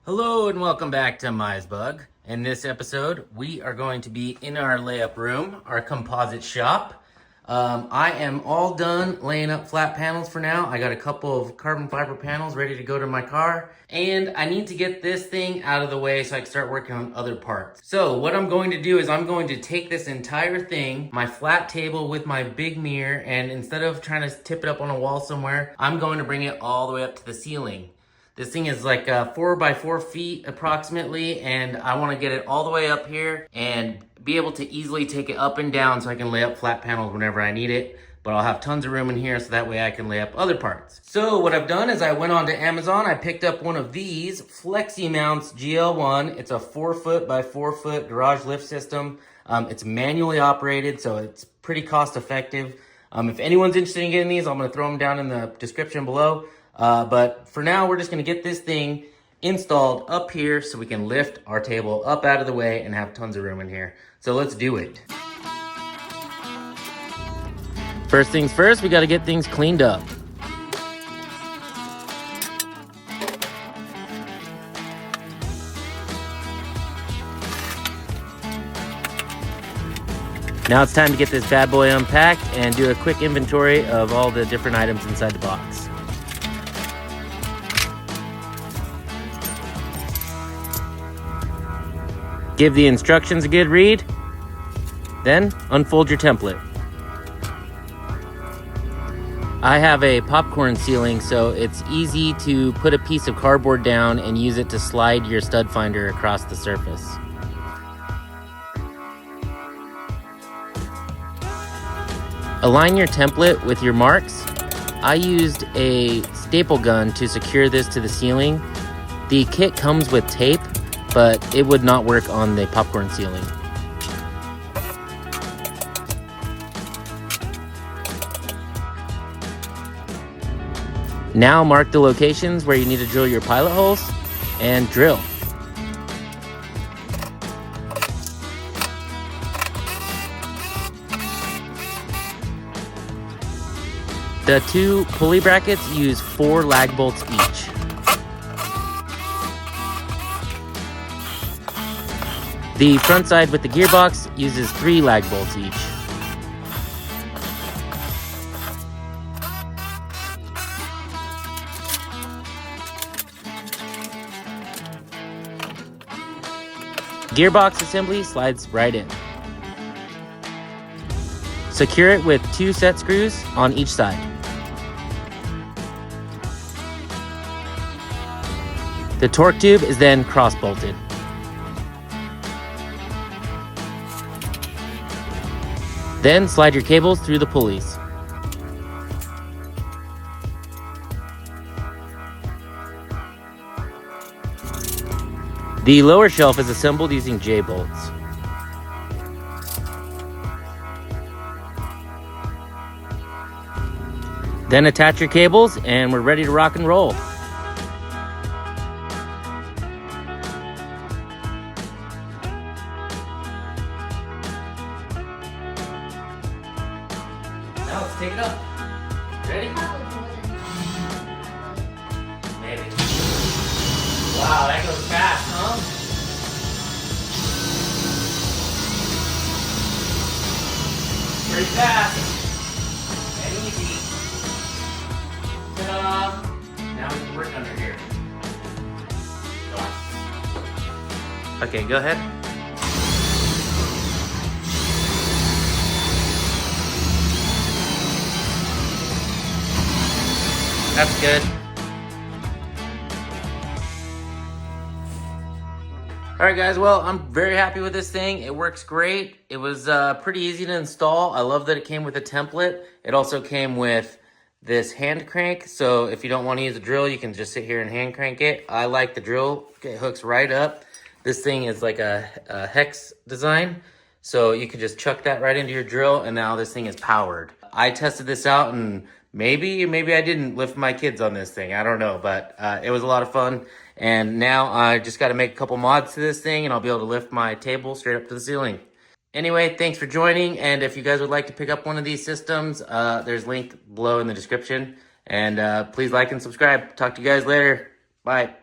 Hello and welcome back to MiahsBug. In this episode, we are going to be in our layup room, our composite shop. I am all done laying up flat panels for now. I got a couple of carbon fiber panels ready to go to my car, and I need to get this thing out of the way so I can start working on other parts. So what I'm going to do is I'm going to take this entire thing, my flat table with my big mirror, and instead of trying to tip it up on a wall somewhere, I'm going to bring it all the way up to the ceiling. This thing is like 4 by 4 feet approximately, and I want to get it all the way up here and be able to easily take it up and down so I can lay up flat panels whenever I need it. But I'll have tons of room in here so that way I can lay up other parts. So what I've done is I went on to Amazon. I picked up one of these Flexi Mounts GL1. It's a 4 foot by 4 foot garage lift system. It's manually operated, so it's pretty cost effective. If anyone's interested in getting these, I'm going to throw them down in the description below. But for now, we're just going to get this thing installed up here so we can lift our table up out of the way and have tons of room in here. So let's do it. First things first, we got to get things cleaned up. Now it's time to get this bad boy unpacked and do a quick inventory of all the different items inside the box. Give the instructions a good read, then unfold your template. I have a popcorn ceiling, so it's easy to put a piece of cardboard down and use it to slide your stud finder across the surface. Align your template with your marks. I used a staple gun to secure this to the ceiling. The kit comes with tape, but it would not work on the popcorn ceiling. Now mark the locations where you need to drill your pilot holes and drill. The two pulley brackets use 4 lag bolts each. The front side with the gearbox uses 3 lag bolts each. Gearbox assembly slides right in. Secure it with 2 set screws on each side. The torque tube is then cross-bolted. Then slide your cables through the pulleys. The lower shelf is assembled using J-bolts. Then attach your cables and we're ready to rock and roll. Now let's take it up. Ready? Maybe. Wow, that goes fast, huh? Pretty fast. And easy. Ta-da! Now we can work under here. Okay, go ahead. That's good. Alright guys, well, I'm very happy with this thing. It works great. It was pretty easy to install. I love that it came with a template. It also came with this hand crank, so if you don't want to use a drill, you can just sit here and hand crank it. I like the drill. It hooks right up. This thing is like a hex design, so you can just chuck that right into your drill, and now this thing is powered. I tested this out, and maybe I didn't lift my kids on this thing. I don't know, but it was a lot of fun. And now I just got to make a couple mods to this thing, and I'll be able to lift my table straight up to the ceiling. Anyway, thanks for joining, and if you guys would like to pick up one of these systems, there's a link below in the description. And please like and subscribe. Talk to you guys later. Bye.